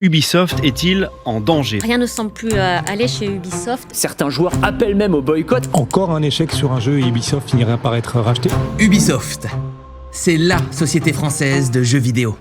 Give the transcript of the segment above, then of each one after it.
Ubisoft est-il en danger? Rien ne semble plus aller chez Ubisoft. Certains joueurs appellent même au boycott. Encore un échec sur un jeu et Ubisoft finirait par être racheté. Ubisoft, c'est LA société française de jeux vidéo.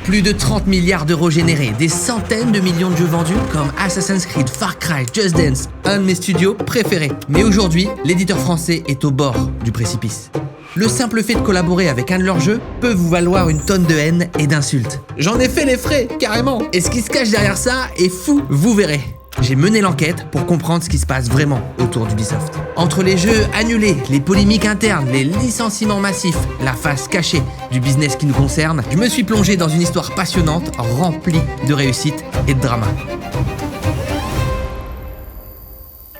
Plus de 30 milliards d'euros générés, des centaines de millions de jeux vendus comme Assassin's Creed, Far Cry, Just Dance, un de mes studios préférés. Mais aujourd'hui, l'éditeur français est au bord du précipice. Le simple fait de collaborer avec un de leurs jeux peut vous valoir une tonne de haine et d'insultes. J'en ai fait les frais, carrément. Et ce qui se cache derrière ça est fou, vous verrez. J'ai mené l'enquête pour comprendre ce qui se passe vraiment autour d'Ubisoft. Entre les jeux annulés, les polémiques internes, les licenciements massifs, la face cachée du business qui nous concerne, je me suis plongé dans une histoire passionnante, remplie de réussite et de drama.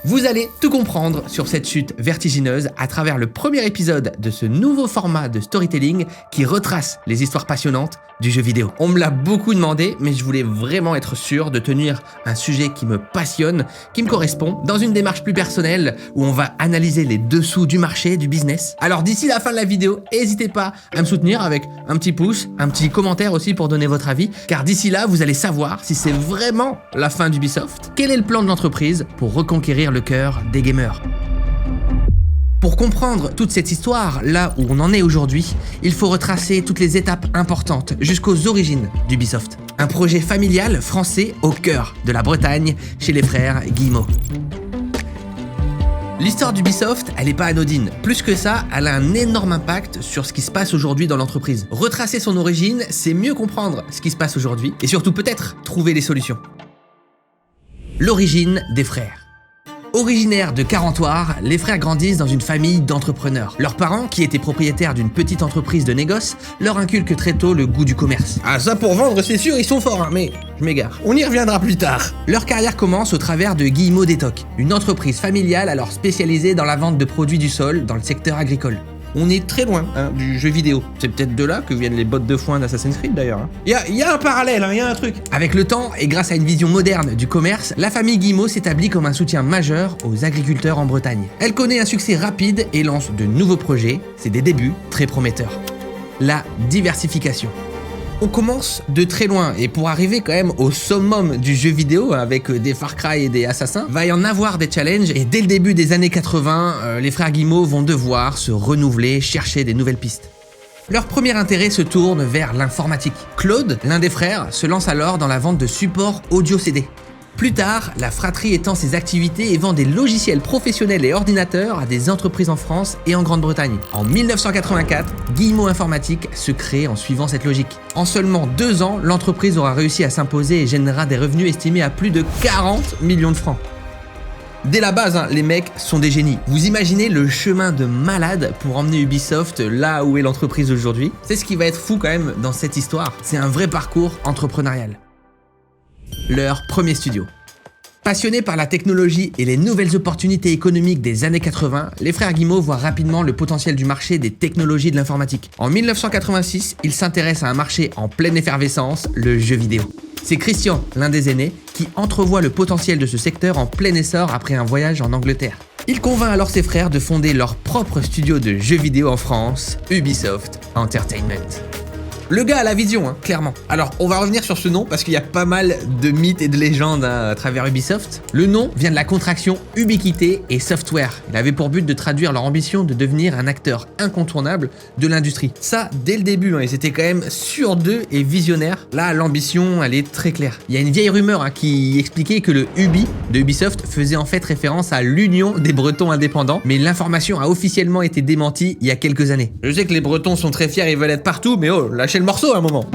Vous allez tout comprendre sur cette chute vertigineuse à travers le premier épisode de ce nouveau format de storytelling qui retrace les histoires passionnantes du jeu vidéo. On me l'a beaucoup demandé, mais je voulais vraiment être sûr de tenir un sujet qui me passionne, qui me correspond, dans une démarche plus personnelle où on va analyser les dessous du marché, du business. Alors d'ici la fin de la vidéo, n'hésitez pas à me soutenir avec un petit pouce, un petit commentaire aussi pour donner votre avis, car d'ici là, vous allez savoir si c'est vraiment la fin d'Ubisoft, quel est le plan de l'entreprise pour reconquérir le cœur des gamers. Pour comprendre toute cette histoire, là où on en est aujourd'hui, il faut retracer toutes les étapes importantes jusqu'aux origines d'Ubisoft. Un projet familial français au cœur de la Bretagne, chez les frères Guillemot. L'histoire d'Ubisoft, elle n'est pas anodine. Plus que ça, elle a un énorme impact sur ce qui se passe aujourd'hui dans l'entreprise. Retracer son origine, c'est mieux comprendre ce qui se passe aujourd'hui et surtout peut-être trouver des solutions. L'origine des frères. Originaires de Carentoire, les frères grandissent dans une famille d'entrepreneurs. Leurs parents, qui étaient propriétaires d'une petite entreprise de négoce, leur inculquent très tôt le goût du commerce. Ah ça pour vendre c'est sûr, ils sont forts hein, mais je m'égare. On y reviendra plus tard. Leur carrière commence au travers de Guillemot Détoc, une entreprise familiale alors spécialisée dans la vente de produits du sol dans le secteur agricole. On est très loin du jeu vidéo. C'est peut-être de là que viennent les bottes de foin d'Assassin's Creed d'ailleurs. Il y a un parallèle, il y a un truc. Avec le temps et grâce à une vision moderne du commerce, la famille Guillemot s'établit comme un soutien majeur aux agriculteurs en Bretagne. Elle connaît un succès rapide et lance de nouveaux projets. C'est des débuts très prometteurs. La diversification. On commence de très loin et pour arriver quand même au summum du jeu vidéo avec des Far Cry et des Assassins, va y en avoir des challenges et dès le début des années 80, les frères Guillemot vont devoir se renouveler, chercher des nouvelles pistes. Leur premier intérêt se tourne vers l'informatique. Claude, l'un des frères, se lance alors dans la vente de supports audio CD. Plus tard, la fratrie étend ses activités et vend des logiciels professionnels et ordinateurs à des entreprises en France et en Grande-Bretagne. En 1984, Guillemot Informatique se crée en suivant cette logique. En seulement 2 ans, l'entreprise aura réussi à s'imposer et générera des revenus estimés à plus de 40 millions de francs. Dès la base, les mecs sont des génies. Vous imaginez le chemin de malade pour emmener Ubisoft là où est l'entreprise aujourd'hui? C'est ce qui va être fou quand même dans cette histoire. C'est un vrai parcours entrepreneurial. Leur premier studio. Passionnés par la technologie et les nouvelles opportunités économiques des années 80, les frères Guillemot voient rapidement le potentiel du marché des technologies de l'informatique. En 1986, ils s'intéressent à un marché en pleine effervescence, le jeu vidéo. C'est Christian, l'un des aînés, qui entrevoit le potentiel de ce secteur en plein essor après un voyage en Angleterre. Il convainc alors ses frères de fonder leur propre studio de jeux vidéo en France, Ubisoft Entertainment. Le gars a la vision, clairement. Alors, on va revenir sur ce nom parce qu'il y a pas mal de mythes et de légendes à travers Ubisoft. Le nom vient de la contraction Ubiquité et Software. Il avait pour but de traduire leur ambition de devenir un acteur incontournable de l'industrie. Ça, dès le début, ils étaient quand même sûrs d'eux et visionnaires. Là, l'ambition, elle est très claire. Il y a une vieille rumeur qui expliquait que le Ubi de Ubisoft faisait en fait référence à l'Union des Bretons indépendants, mais l'information a officiellement été démentie il y a quelques années. Je sais que les Bretons sont très fiers et veulent être partout, mais oh, lâchez le morceau à un moment.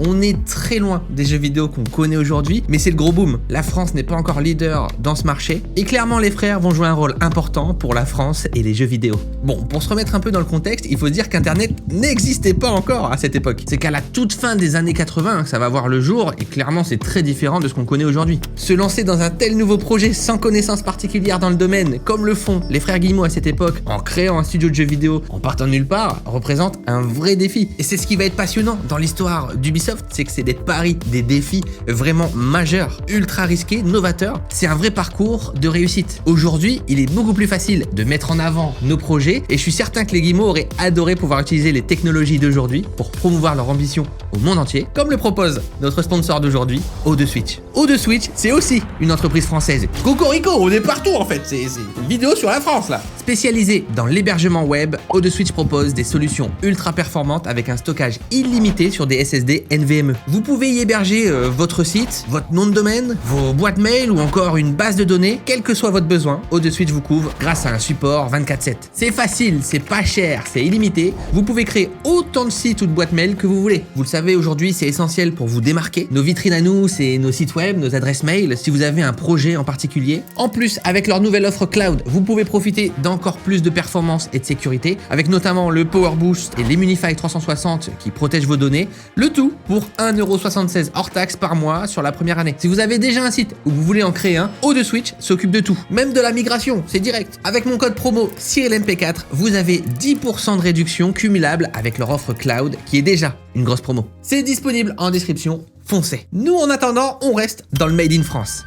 On est très loin des jeux vidéo qu'on connaît aujourd'hui, mais c'est le gros boom. La France n'est pas encore leader dans ce marché, et clairement les frères vont jouer un rôle important pour la France et les jeux vidéo. Bon, pour se remettre un peu dans le contexte, il faut se dire qu'Internet n'existait pas encore à cette époque. C'est qu'à la toute fin des années 80 que ça va voir le jour, et clairement c'est très différent de ce qu'on connaît aujourd'hui. Se lancer dans un tel nouveau projet sans connaissance particulière dans le domaine, comme le font les frères Guillemot à cette époque, en créant un studio de jeux vidéo, en partant de nulle part, représente un vrai défi. Et c'est ce qui va être passionnant dans l'histoire d'Ubisoft. d'Ubisoft, c'est que c'est des paris, des défis vraiment majeurs, ultra risqués, novateurs. C'est un vrai parcours de réussite. Aujourd'hui, il est beaucoup plus facile de mettre en avant nos projets et je suis certain que les Guillemots auraient adoré pouvoir utiliser les technologies d'aujourd'hui pour promouvoir leur ambition au monde entier, comme le propose notre sponsor d'aujourd'hui, O2Switch. O2Switch, c'est aussi une entreprise française. Cocorico, on est partout en fait, c'est une vidéo sur la France là. Spécialisée dans l'hébergement web, O2Switch propose des solutions ultra performantes avec un stockage illimité sur des SSD NVMe. Vous pouvez y héberger votre site, votre nom de domaine, vos boîtes mail ou encore une base de données, quel que soit votre besoin. O2Switch vous couvre grâce à un support 24/7. C'est facile, c'est pas cher, c'est illimité. Vous pouvez créer autant de sites ou de boîtes mail que vous voulez. Vous le savez, aujourd'hui, c'est essentiel pour vous démarquer. Nos vitrines à nous, c'est nos sites web, nos adresses mail, si vous avez un projet en particulier. En plus, avec leur nouvelle offre cloud, vous pouvez profiter d'encore plus de performance et de sécurité, avec notamment le Power Boost et l'Immunify 360 qui protègent vos données. Le tout pour 1,76€ hors taxe par mois sur la première année. Si vous avez déjà un site ou vous voulez en créer un, O2Switch s'occupe de tout. Même de la migration, c'est direct. Avec mon code promo CyrilMP4, vous avez 10% de réduction cumulable avec leur offre cloud qui est déjà une grosse promo. C'est disponible en description, foncez. Nous en attendant, on reste dans le Made in France.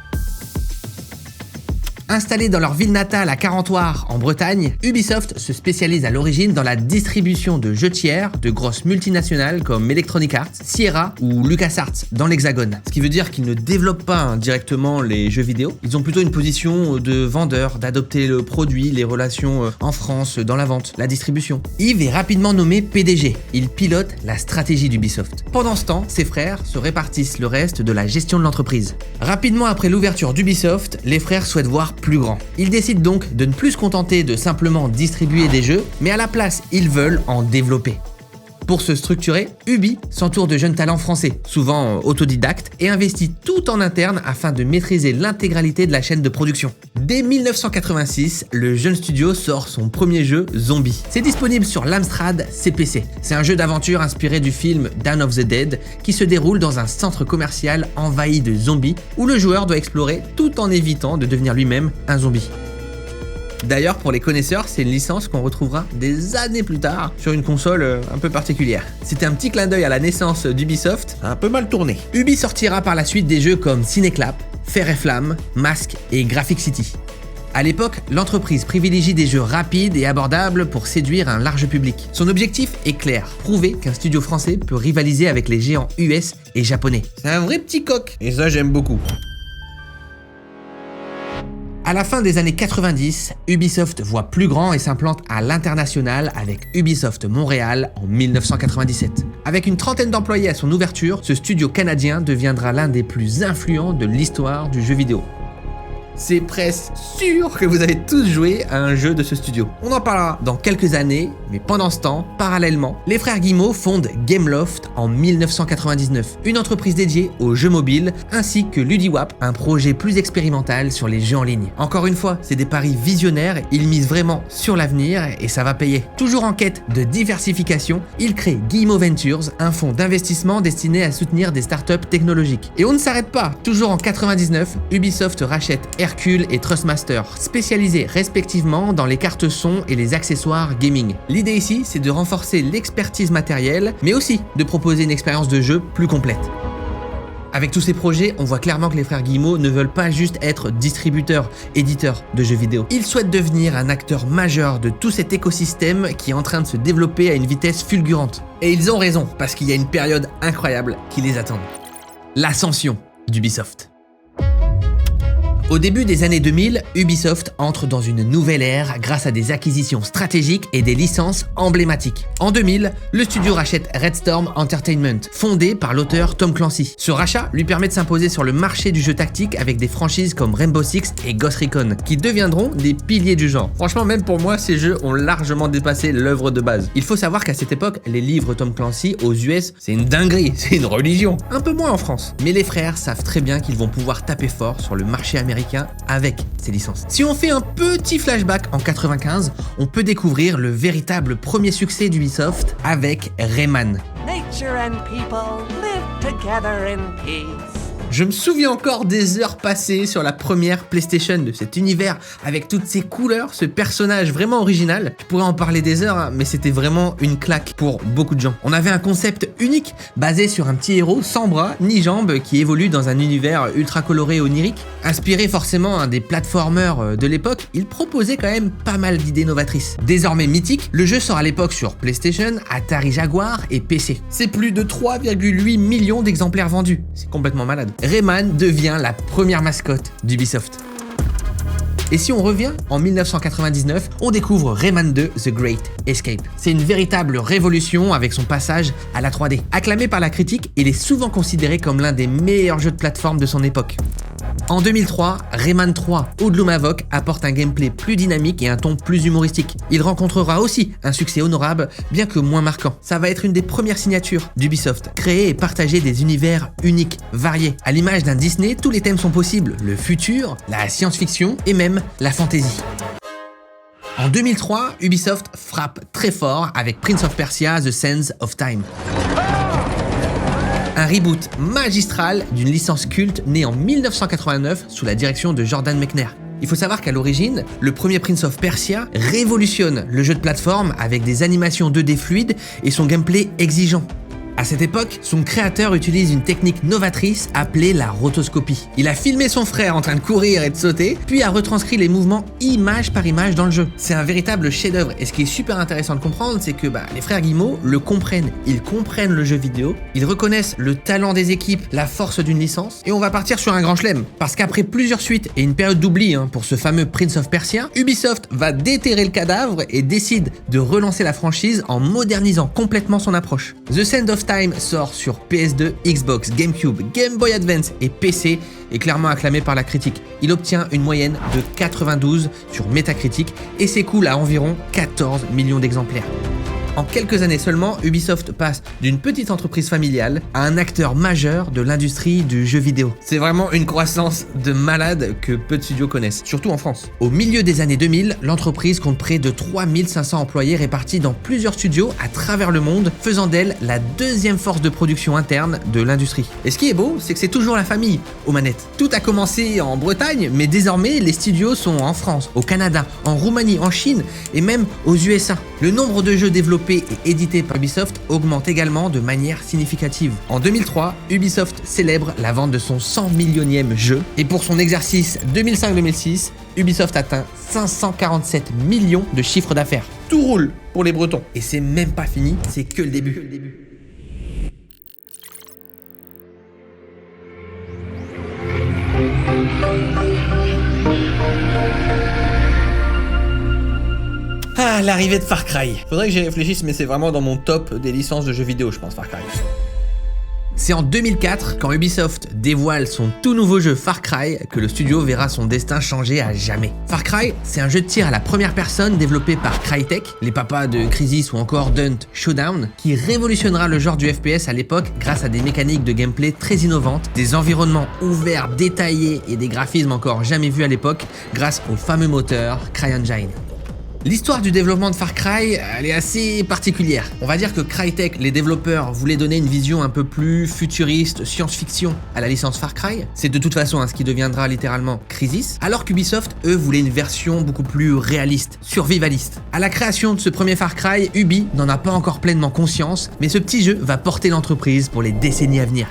Installés dans leur ville natale à Carentoire, en Bretagne, Ubisoft se spécialise à l'origine dans la distribution de jeux tiers de grosses multinationales comme Electronic Arts, Sierra ou LucasArts dans l'Hexagone. Ce qui veut dire qu'ils ne développent pas directement les jeux vidéo, ils ont plutôt une position de vendeur, d'adopter le produit, les relations en France, dans la vente, la distribution. Yves est rapidement nommé PDG, il pilote la stratégie d'Ubisoft. Pendant ce temps, ses frères se répartissent le reste de la gestion de l'entreprise. Rapidement après l'ouverture d'Ubisoft, les frères souhaitent voir plus grand. Ils décident donc de ne plus se contenter de simplement distribuer des jeux, mais à la place, ils veulent en développer. Pour se structurer, Ubi s'entoure de jeunes talents français, souvent autodidactes, et investit tout en interne afin de maîtriser l'intégralité de la chaîne de production. Dès 1986, le jeune studio sort son premier jeu, Zombie. C'est disponible sur l'Amstrad CPC. C'est un jeu d'aventure inspiré du film Dawn of the Dead, qui se déroule dans un centre commercial envahi de zombies, où le joueur doit explorer tout en évitant de devenir lui-même un zombie. D'ailleurs, pour les connaisseurs, c'est une licence qu'on retrouvera des années plus tard sur une console un peu particulière. C'était un petit clin d'œil à la naissance d'Ubisoft, un peu mal tourné. Ubi sortira par la suite des jeux comme Cinéclap, Fer et Flamme, Mask et Graphic City. À l'époque, l'entreprise privilégie des jeux rapides et abordables pour séduire un large public. Son objectif est clair, prouver qu'un studio français peut rivaliser avec les géants US et japonais. C'est un vrai petit coq, et ça j'aime beaucoup. À la fin des années 90, Ubisoft voit plus grand et s'implante à l'international avec Ubisoft Montréal en 1997. Avec une trentaine d'employés à son ouverture, ce studio canadien deviendra l'un des plus influents de l'histoire du jeu vidéo. C'est presque sûr que vous avez tous joué à un jeu de ce studio. On en parlera dans quelques années, mais pendant ce temps, parallèlement, les frères Guillemot fondent Gameloft en 1999, une entreprise dédiée aux jeux mobiles, ainsi que Ludiwap, un projet plus expérimental sur les jeux en ligne. Encore une fois, c'est des paris visionnaires, ils misent vraiment sur l'avenir et ça va payer. Toujours en quête de diversification, ils créent Guillemot Ventures, un fonds d'investissement destiné à soutenir des startups technologiques. Et on ne s'arrête pas, toujours en 99, Ubisoft rachète Hercule et Trustmaster, spécialisés respectivement dans les cartes son et les accessoires gaming. L'idée ici, c'est de renforcer l'expertise matérielle, mais aussi de proposer une expérience de jeu plus complète. Avec tous ces projets, on voit clairement que les frères Guillemot ne veulent pas juste être distributeurs, éditeurs de jeux vidéo. Ils souhaitent devenir un acteur majeur de tout cet écosystème qui est en train de se développer à une vitesse fulgurante. Et ils ont raison, parce qu'il y a une période incroyable qui les attend. L'ascension d'Ubisoft. Au début des années 2000, Ubisoft entre dans une nouvelle ère grâce à des acquisitions stratégiques et des licences emblématiques. En 2000, le studio rachète Red Storm Entertainment, fondé par l'auteur Tom Clancy. Ce rachat lui permet de s'imposer sur le marché du jeu tactique avec des franchises comme Rainbow Six et Ghost Recon, qui deviendront des piliers du genre. Franchement, même pour moi, ces jeux ont largement dépassé l'œuvre de base. Il faut savoir qu'à cette époque, les livres Tom Clancy aux US, c'est une dinguerie, c'est une religion. Un peu moins en France. Mais les frères savent très bien qu'ils vont pouvoir taper fort sur le marché américain avec ces licences. Si on fait un petit flashback en 95, on peut découvrir le véritable premier succès d'Ubisoft avec Rayman. Nature and people live together in peace. Je me souviens encore des heures passées sur la première PlayStation, de cet univers avec toutes ces couleurs, ce personnage vraiment original. Je pourrais en parler des heures, hein, mais c'était vraiment une claque pour beaucoup de gens. On avait un concept unique, basé sur un petit héros sans bras ni jambes qui évolue dans un univers ultra coloré et onirique. Inspiré forcément des platformers de l'époque, il proposait quand même pas mal d'idées novatrices. Désormais mythique, le jeu sort à l'époque sur PlayStation, Atari Jaguar et PC. C'est plus de 3,8 millions d'exemplaires vendus. C'est complètement malade. Rayman devient la première mascotte d'Ubisoft. Et si on revient en 1999, on découvre Rayman 2 The Great Escape. C'est une véritable révolution avec son passage à la 3D. Acclamé par la critique, il est souvent considéré comme l'un des meilleurs jeux de plateforme de son époque. En 2003, Rayman 3 Hoodlum Havoc apporte un gameplay plus dynamique et un ton plus humoristique. Il rencontrera aussi un succès honorable, bien que moins marquant. Ça va être une des premières signatures d'Ubisoft, créer et partager des univers uniques, variés. À l'image d'un Disney, tous les thèmes sont possibles, le futur, la science-fiction et même la fantasy. En 2003, Ubisoft frappe très fort avec Prince of Persia The Sands of Time. Un reboot magistral d'une licence culte née en 1989 sous la direction de Jordan Mechner. Il faut savoir qu'à l'origine, le premier Prince of Persia révolutionne le jeu de plateforme avec des animations 2D fluides et son gameplay exigeant. À cette époque, son créateur utilise une technique novatrice appelée la rotoscopie. Il a filmé son frère en train de courir et de sauter, puis a retranscrit les mouvements image par image dans le jeu. C'est un véritable chef-d'œuvre et ce qui est super intéressant de comprendre, c'est que les frères Guillemot le comprennent. Ils comprennent le jeu vidéo, ils reconnaissent le talent des équipes, la force d'une licence, et on va partir sur un grand chelem. Parce qu'après plusieurs suites et une période d'oubli pour ce fameux Prince of Persia, Ubisoft va déterrer le cadavre et décide de relancer la franchise en modernisant complètement son approche. The Sands of Time sort sur PS2, Xbox, GameCube, Game Boy Advance et PC et clairement acclamé par la critique. Il obtient une moyenne de 92 sur Metacritic et s'écoule à environ 14 millions d'exemplaires. En quelques années seulement, Ubisoft passe d'une petite entreprise familiale à un acteur majeur de l'industrie du jeu vidéo. C'est vraiment une croissance de malade que peu de studios connaissent, surtout en France. Au milieu des années 2000, l'entreprise compte près de 3500 employés répartis dans plusieurs studios à travers le monde, faisant d'elle la deuxième force de production interne de l'industrie. Et ce qui est beau, c'est que c'est toujours la famille aux manettes. Tout a commencé en Bretagne, mais désormais les studios sont en France, au Canada, en Roumanie, en Chine et même aux USA. Le nombre de jeux développés et édité par Ubisoft augmente également de manière significative. En 2003, Ubisoft célèbre la vente de son 100 millionième jeu et pour son exercice 2005-2006, Ubisoft atteint 547 millions de chiffre d'affaires. Tout roule pour les Bretons. Et c'est même pas fini, c'est que le début. Ah, l'arrivée de Far Cry. Faudrait que j'y réfléchisse, mais c'est vraiment dans mon top des licences de jeux vidéo, je pense, Far Cry. C'est en 2004, quand Ubisoft dévoile son tout nouveau jeu Far Cry, que le studio verra son destin changer à jamais. Far Cry, c'est un jeu de tir à la première personne développé par Crytek, les papas de Crysis ou encore Dunt Showdown, qui révolutionnera le genre du FPS à l'époque grâce à des mécaniques de gameplay très innovantes, des environnements ouverts, détaillés et des graphismes encore jamais vus à l'époque grâce au fameux moteur CryEngine. L'histoire du développement de Far Cry, elle est assez particulière. On va dire que Crytek, les développeurs, voulaient donner une vision un peu plus futuriste, science-fiction à la licence Far Cry. C'est de toute façon ce qui deviendra littéralement Crysis. Alors qu'Ubisoft, eux, voulaient une version beaucoup plus réaliste, survivaliste. À la création de ce premier Far Cry, Ubi n'en a pas encore pleinement conscience, mais ce petit jeu va porter l'entreprise pour les décennies à venir.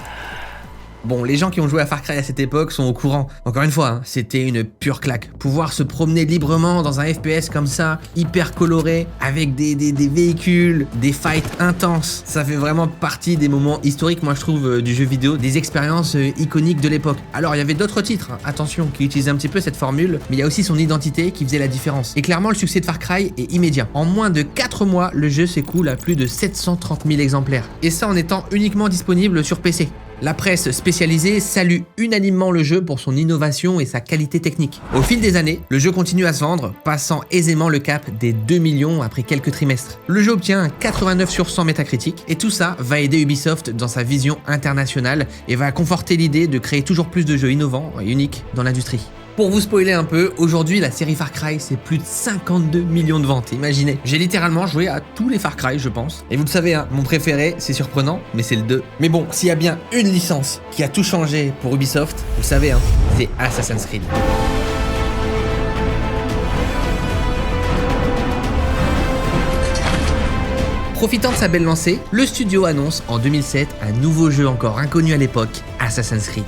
Bon, les gens qui ont joué à Far Cry à cette époque sont au courant. Encore une fois, c'était une pure claque. Pouvoir se promener librement dans un FPS comme ça, hyper coloré, avec des véhicules, des fights intenses, ça fait vraiment partie des moments historiques, moi je trouve, du jeu vidéo, des expériences iconiques de l'époque. Alors, il y avait d'autres titres, attention, qui utilisaient un petit peu cette formule, mais il y a aussi son identité qui faisait la différence. Et clairement, le succès de Far Cry est immédiat. En moins de 4 mois, le jeu s'écoule à plus de 730 000 exemplaires. Et ça en étant uniquement disponible sur PC. La presse spécialisée salue unanimement le jeu pour son innovation et sa qualité technique. Au fil des années, le jeu continue à se vendre, passant aisément le cap des 2 millions après quelques trimestres. Le jeu obtient un 89 sur 100 Metacritic et tout ça va aider Ubisoft dans sa vision internationale et va conforter l'idée de créer toujours plus de jeux innovants et uniques dans l'industrie. Pour vous spoiler un peu, aujourd'hui la série Far Cry c'est plus de 52 millions de ventes, imaginez. J'ai littéralement joué à tous les Far Cry je pense. Et vous le savez, hein, mon préféré, c'est surprenant, mais c'est le 2. Mais bon, s'il y a bien une licence qui a tout changé pour Ubisoft, vous le savez, hein, c'est Assassin's Creed. Profitant de sa belle lancée, le studio annonce en 2007 un nouveau jeu encore inconnu à l'époque, Assassin's Creed.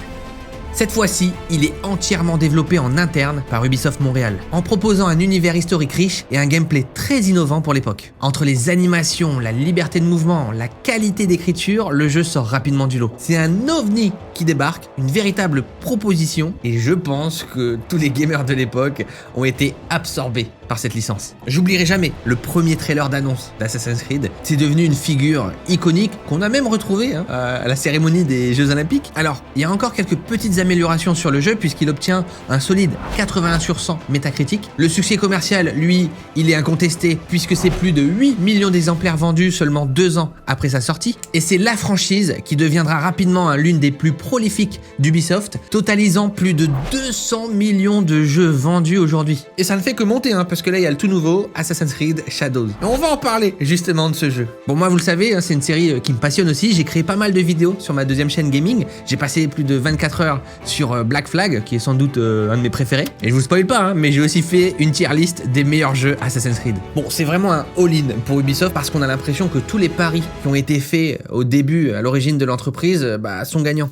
Cette fois-ci, il est entièrement développé en interne par Ubisoft Montréal, en proposant un univers historique riche et un gameplay très innovant pour l'époque. Entre les animations, la liberté de mouvement, la qualité d'écriture, le jeu sort rapidement du lot. C'est un ovni qui débarque, une véritable proposition, et je pense que tous les gamers de l'époque ont été absorbés par cette licence. J'oublierai jamais le premier trailer d'annonce d'Assassin's Creed. C'est devenu une figure iconique qu'on a même retrouvée à la cérémonie des Jeux Olympiques. Alors, il y a encore quelques petites améliorations sur le jeu puisqu'il obtient un solide 81 sur 100 métacritique. Le succès commercial, lui, il est incontesté puisque c'est plus de 8 millions d'exemplaires vendus seulement 2 ans après sa sortie. Et c'est la franchise qui deviendra rapidement l'une des plus prolifiques d'Ubisoft, totalisant plus de 200 millions de jeux vendus aujourd'hui. Et ça ne fait que monter, parce que là il y a le tout nouveau Assassin's Creed Shadows. Et on va en parler justement de ce jeu. Bon, moi vous le savez, c'est une série qui me passionne aussi. J'ai créé pas mal de vidéos sur ma deuxième chaîne gaming. J'ai passé plus de 24 heures sur Black Flag, qui est sans doute un de mes préférés. Et je vous spoil pas, mais j'ai aussi fait une tier list des meilleurs jeux Assassin's Creed. Bon, c'est vraiment un all-in pour Ubisoft parce qu'on a l'impression que tous les paris qui ont été faits au début, à l'origine de l'entreprise, sont gagnants.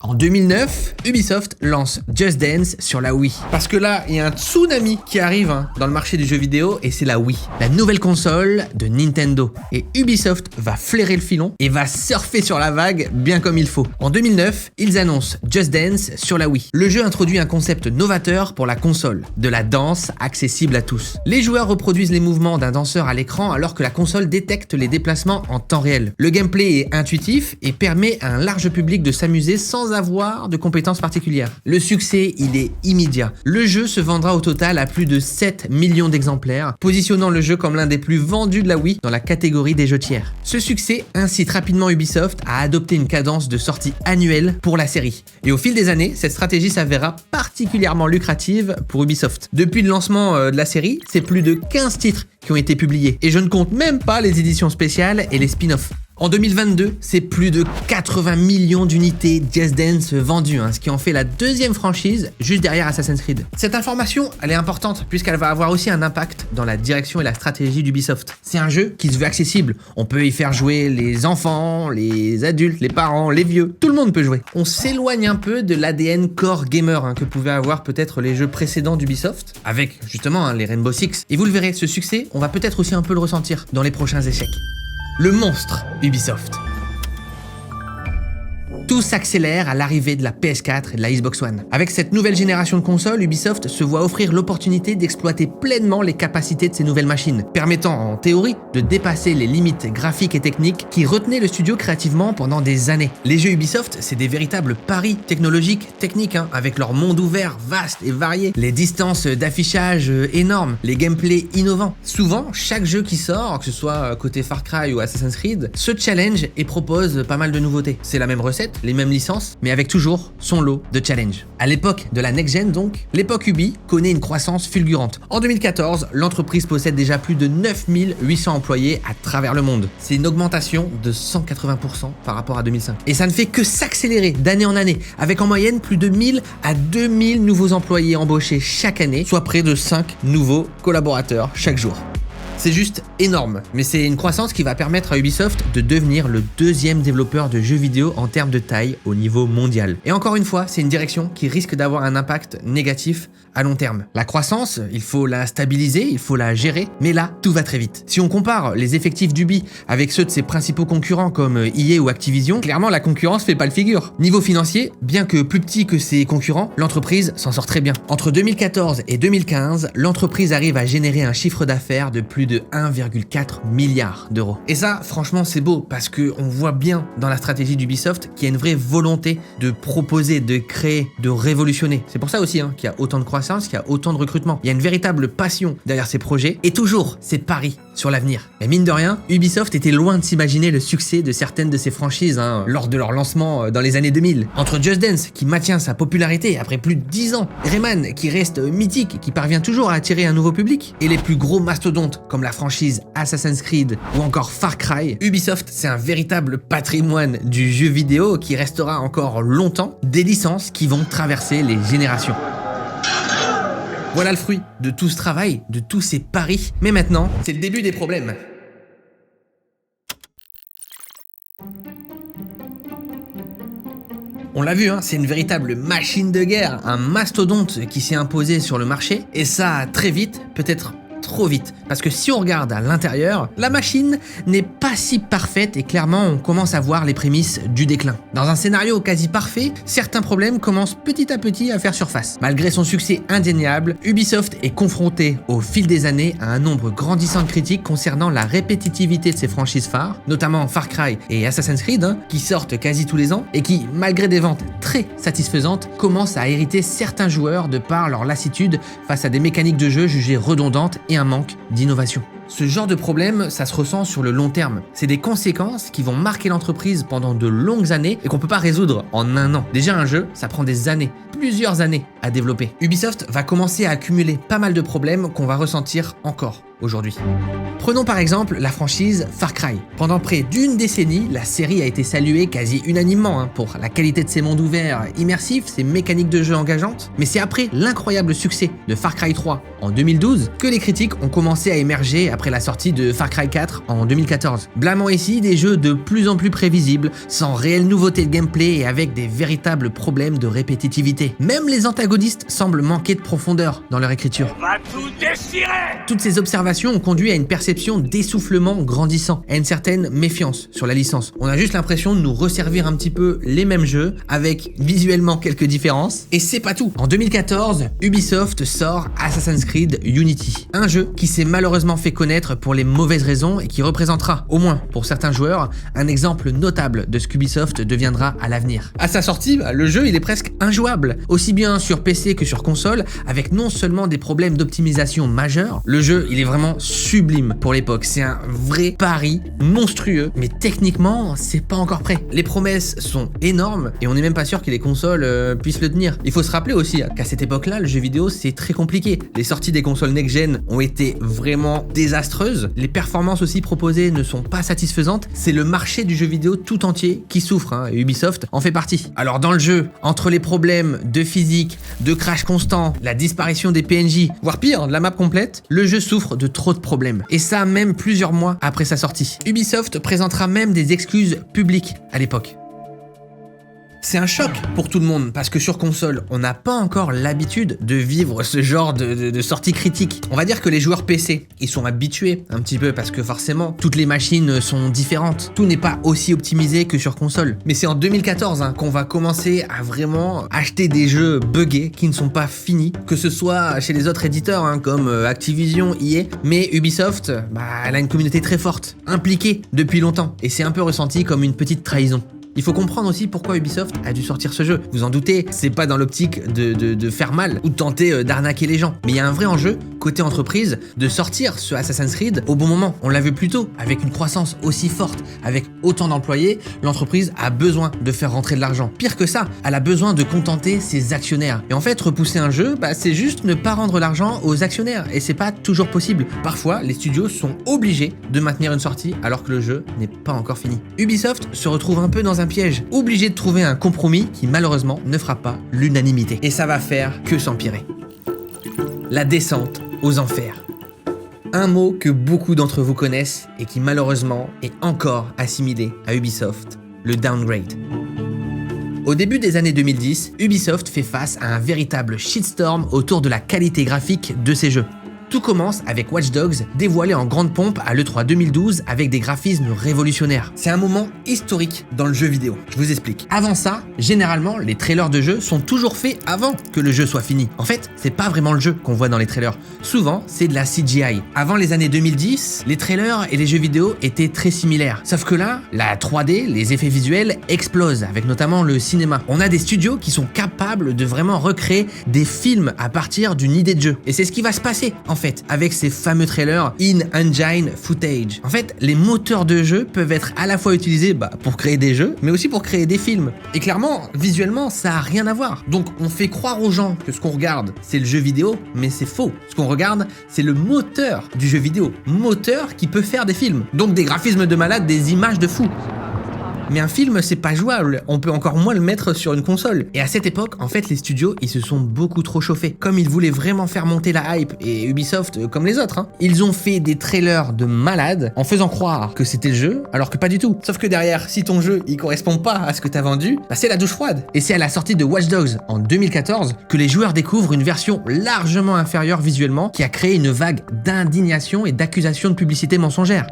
En 2009, Ubisoft lance Just Dance sur la Wii. Parce que là, il y a un tsunami qui arrive dans le marché du jeu vidéo et c'est la Wii, la nouvelle console de Nintendo. Et Ubisoft va flairer le filon et va surfer sur la vague bien comme il faut. En 2009, ils annoncent Just Dance sur la Wii. Le jeu introduit un concept novateur pour la console, de la danse accessible à tous. Les joueurs reproduisent les mouvements d'un danseur à l'écran alors que la console détecte les déplacements en temps réel. Le gameplay est intuitif et permet à un large public de s'amuser sans avoir de compétences particulières. Le succès, il est immédiat. Le jeu se vendra au total à plus de 7 millions d'exemplaires, positionnant le jeu comme l'un des plus vendus de la Wii dans la catégorie des jeux tiers. Ce succès incite rapidement Ubisoft à adopter une cadence de sortie annuelle pour la série. Et au fil des années, cette stratégie s'avérera particulièrement lucrative pour Ubisoft. Depuis le lancement de la série, c'est plus de 15 titres qui ont été publiés. Et je ne compte même pas les éditions spéciales et les spin-offs. En 2022, c'est plus de 80 millions d'unités Just Dance vendues, ce qui en fait la deuxième franchise juste derrière Assassin's Creed. Cette information, elle est importante puisqu'elle va avoir aussi un impact dans la direction et la stratégie d'Ubisoft. C'est un jeu qui se veut accessible. On peut y faire jouer les enfants, les adultes, les parents, les vieux. Tout le monde peut jouer. On s'éloigne un peu de l'ADN core gamer que pouvaient avoir peut-être les jeux précédents d'Ubisoft, avec justement les Rainbow Six. Et vous le verrez, ce succès, on va peut-être aussi un peu le ressentir dans les prochains échecs. Le monstre Ubisoft. Tout s'accélère à l'arrivée de la PS4 et de la Xbox One. Avec cette nouvelle génération de consoles, Ubisoft se voit offrir l'opportunité d'exploiter pleinement les capacités de ces nouvelles machines, permettant en théorie de dépasser les limites graphiques et techniques qui retenaient le studio créativement pendant des années. Les jeux Ubisoft, c'est des véritables paris technologiques, techniques, avec leur monde ouvert, vaste et varié, les distances d'affichage énormes, les gameplays innovants. Souvent, chaque jeu qui sort, que ce soit côté Far Cry ou Assassin's Creed, se challenge et propose pas mal de nouveautés. C'est la même recette, les mêmes licences, mais avec toujours son lot de challenges. À l'époque de la next-gen donc, l'époque Ubi connaît une croissance fulgurante. En 2014, l'entreprise possède déjà plus de 9800 employés à travers le monde. C'est une augmentation de 180% par rapport à 2005. Et ça ne fait que s'accélérer d'année en année, avec en moyenne plus de 1000 à 2000 nouveaux employés embauchés chaque année, soit près de 5 nouveaux collaborateurs chaque jour. C'est juste énorme, mais c'est une croissance qui va permettre à Ubisoft de devenir le deuxième développeur de jeux vidéo en termes de taille au niveau mondial. Et encore une fois, c'est une direction qui risque d'avoir un impact négatif à long terme. La croissance, il faut la stabiliser, il faut la gérer, mais là, tout va très vite. Si on compare les effectifs d'Ubi avec ceux de ses principaux concurrents comme EA ou Activision, clairement la concurrence fait pas le figure. Niveau financier, bien que plus petit que ses concurrents, l'entreprise s'en sort très bien. Entre 2014 et 2015, l'entreprise arrive à générer un chiffre d'affaires de plus de 1,4 milliard d'euros. Et ça, franchement, c'est beau parce qu'on voit bien dans la stratégie d'Ubisoft qu'il y a une vraie volonté de proposer, de créer, de révolutionner. C'est pour ça aussi qu'il y a autant de croissance, qu'il y a autant de recrutement. Il y a une véritable passion derrière ces projets et toujours ces paris sur l'avenir. Mais mine de rien, Ubisoft était loin de s'imaginer le succès de certaines de ses franchises lors de leur lancement dans les années 2000. Entre Just Dance, qui maintient sa popularité après plus de 10 ans, Rayman, qui reste mythique et qui parvient toujours à attirer un nouveau public, et les plus gros mastodontes comme la franchise Assassin's Creed ou encore Far Cry, Ubisoft, c'est un véritable patrimoine du jeu vidéo qui restera encore longtemps, des licences qui vont traverser les générations. Voilà le fruit de tout ce travail, de tous ces paris. Mais maintenant, c'est le début des problèmes. On l'a vu, c'est une véritable machine de guerre, un mastodonte qui s'est imposé sur le marché, et ça très vite, peut-être trop vite. Parce que si on regarde à l'intérieur, la machine n'est pas si parfaite et clairement on commence à voir les prémices du déclin. Dans un scénario quasi parfait, certains problèmes commencent petit à petit à faire surface. Malgré son succès indéniable, Ubisoft est confronté au fil des années à un nombre grandissant de critiques concernant la répétitivité de ses franchises phares, notamment Far Cry et Assassin's Creed, qui sortent quasi tous les ans et qui, malgré des ventes très satisfaisantes, commencent à hériter certains joueurs de par leur lassitude face à des mécaniques de jeu jugées redondantes et un manque d'innovation. Ce genre de problème, ça se ressent sur le long terme. C'est des conséquences qui vont marquer l'entreprise pendant de longues années et qu'on peut pas résoudre en un an. Déjà un jeu, ça prend des années, plusieurs années à développer. Ubisoft va commencer à accumuler pas mal de problèmes qu'on va ressentir encore aujourd'hui. Prenons par exemple la franchise Far Cry. Pendant près d'une décennie, la série a été saluée quasi unanimement pour la qualité de ses mondes ouverts immersifs, ses mécaniques de jeu engageantes. Mais c'est après l'incroyable succès de Far Cry 3 en 2012 que les critiques ont commencé à émerger après la sortie de Far Cry 4 en 2014. Blâmant ici des jeux de plus en plus prévisibles, sans réelle nouveauté de gameplay et avec des véritables problèmes de répétitivité. Même les antagonistes semblent manquer de profondeur dans leur écriture. On va tout déchirer! Toutes ces observations ont conduit à une perception d'essoufflement grandissant, à une certaine méfiance sur la licence. On a juste l'impression de nous resservir un petit peu les mêmes jeux, avec visuellement quelques différences, et c'est pas tout. En 2014, Ubisoft sort Assassin's Creed Unity, un jeu qui s'est malheureusement fait connaître pour les mauvaises raisons et qui représentera, au moins pour certains joueurs, un exemple notable de ce qu'Ubisoft deviendra à l'avenir. À sa sortie, le jeu il est presque injouable, aussi bien sur PC que sur console, avec non seulement des problèmes d'optimisation majeurs, le jeu il est vraiment sublime pour l'époque, c'est un vrai pari monstrueux, mais techniquement c'est pas encore prêt. Les promesses sont énormes et on n'est même pas sûr que les consoles puissent le tenir. Il faut se rappeler aussi qu'à cette époque-là, le jeu vidéo c'est très compliqué. Les sorties des consoles next-gen ont été vraiment désastreuses, les performances aussi proposées ne sont pas satisfaisantes, c'est le marché du jeu vidéo tout entier qui souffre, et Ubisoft en fait partie. Alors dans le jeu, entre les problèmes de physique, de crash constant, la disparition des PNJ, voire pire, de la map complète, le jeu souffre de trop de problèmes. Et ça même plusieurs mois après sa sortie. Ubisoft présentera même des excuses publiques à l'époque. C'est un choc pour tout le monde parce que sur console, on n'a pas encore l'habitude de vivre ce genre de sortie critique. On va dire que les joueurs PC, ils sont habitués un petit peu parce que forcément, toutes les machines sont différentes. Tout n'est pas aussi optimisé que sur console. Mais c'est en 2014 qu'on va commencer à vraiment acheter des jeux buggés qui ne sont pas finis, que ce soit chez les autres éditeurs comme Activision, EA, mais Ubisoft, elle a une communauté très forte, impliquée depuis longtemps, et c'est un peu ressenti comme une petite trahison. Il faut comprendre aussi pourquoi Ubisoft a dû sortir ce jeu. Vous en doutez, c'est pas dans l'optique de faire mal ou de tenter d'arnaquer les gens. Mais il y a un vrai enjeu, côté entreprise, de sortir ce Assassin's Creed au bon moment. On l'a vu plus tôt, avec une croissance aussi forte, avec autant d'employés, l'entreprise a besoin de faire rentrer de l'argent. Pire que ça, elle a besoin de contenter ses actionnaires. Et en fait, repousser un jeu, c'est juste ne pas rendre l'argent aux actionnaires. Et c'est pas toujours possible. Parfois, les studios sont obligés de maintenir une sortie alors que le jeu n'est pas encore fini. Ubisoft se retrouve un peu dans un piège, obligé de trouver un compromis qui malheureusement ne fera pas l'unanimité. Et ça va faire que s'empirer. La descente aux enfers. Un mot que beaucoup d'entre vous connaissent et qui malheureusement est encore assimilé à Ubisoft, le downgrade. Au début des années 2010, Ubisoft fait face à un véritable shitstorm autour de la qualité graphique de ses jeux. Tout commence avec Watch Dogs, dévoilé en grande pompe à l'E3 2012 avec des graphismes révolutionnaires. C'est un moment historique dans le jeu vidéo, je vous explique. Avant ça, généralement, les trailers de jeux sont toujours faits avant que le jeu soit fini. En fait, c'est pas vraiment le jeu qu'on voit dans les trailers. Souvent, c'est de la CGI. Avant les années 2010, les trailers et les jeux vidéo étaient très similaires. Sauf que là, la 3D, les effets visuels explosent, avec notamment le cinéma. On a des studios qui sont capables de vraiment recréer des films à partir d'une idée de jeu. Et c'est ce qui va se passer, en fait, avec ces fameux trailers in-engine footage. En fait, les moteurs de jeu peuvent être à la fois utilisés pour créer des jeux, mais aussi pour créer des films. Et clairement, visuellement, ça a rien à voir. Donc, on fait croire aux gens que ce qu'on regarde, c'est le jeu vidéo, mais c'est faux. Ce qu'on regarde, c'est le moteur du jeu vidéo. Moteur qui peut faire des films. Donc, des graphismes de malade, des images de fou. Mais un film, c'est pas jouable, on peut encore moins le mettre sur une console. Et à cette époque, en fait, les studios, ils se sont beaucoup trop chauffés. Comme ils voulaient vraiment faire monter la hype, et Ubisoft, comme les autres, ils ont fait des trailers de malades en faisant croire que c'était le jeu, alors que pas du tout. Sauf que derrière, si ton jeu, il correspond pas à ce que t'as vendu, c'est la douche froide. Et c'est à la sortie de Watch Dogs en 2014 que les joueurs découvrent une version largement inférieure visuellement qui a créé une vague d'indignation et d'accusations de publicité mensongère.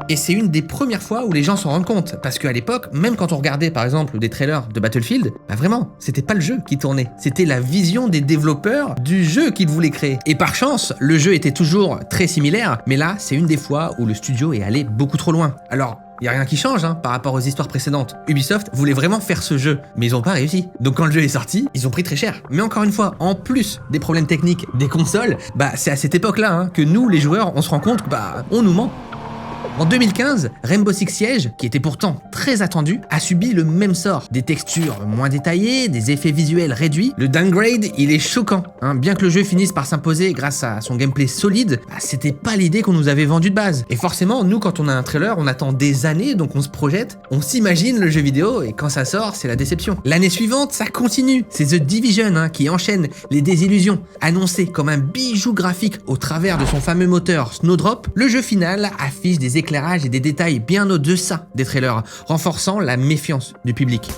Et c'est une des premières fois où les gens s'en rendent compte, parce qu'à l'époque, même quand on regardait par exemple des trailers de Battlefield, vraiment, c'était pas le jeu qui tournait, c'était la vision des développeurs du jeu qu'ils voulaient créer. Et par chance, le jeu était toujours très similaire, mais là, c'est une des fois où le studio est allé beaucoup trop loin. Alors, y a rien qui change par rapport aux histoires précédentes. Ubisoft voulait vraiment faire ce jeu, mais ils ont pas réussi. Donc quand le jeu est sorti, ils ont pris très cher. Mais encore une fois, en plus des problèmes techniques des consoles, c'est à cette époque-là que nous, les joueurs, on se rend compte que on nous ment. En 2015, Rainbow Six Siege, qui était pourtant très attendu, a subi le même sort. Des textures moins détaillées, des effets visuels réduits. Le downgrade, il est choquant. Bien que le jeu finisse par s'imposer grâce à son gameplay solide, c'était pas l'idée qu'on nous avait vendue de base. Et forcément, nous, quand on a un trailer, on attend des années, donc on se projette, on s'imagine le jeu vidéo, et quand ça sort, c'est la déception. L'année suivante, ça continue. C'est The Division qui enchaîne les désillusions. Annoncé comme un bijou graphique au travers de son fameux moteur Snowdrop, le jeu final affiche des éclairages et des détails bien au-deçà des trailers, renforçant la méfiance du public.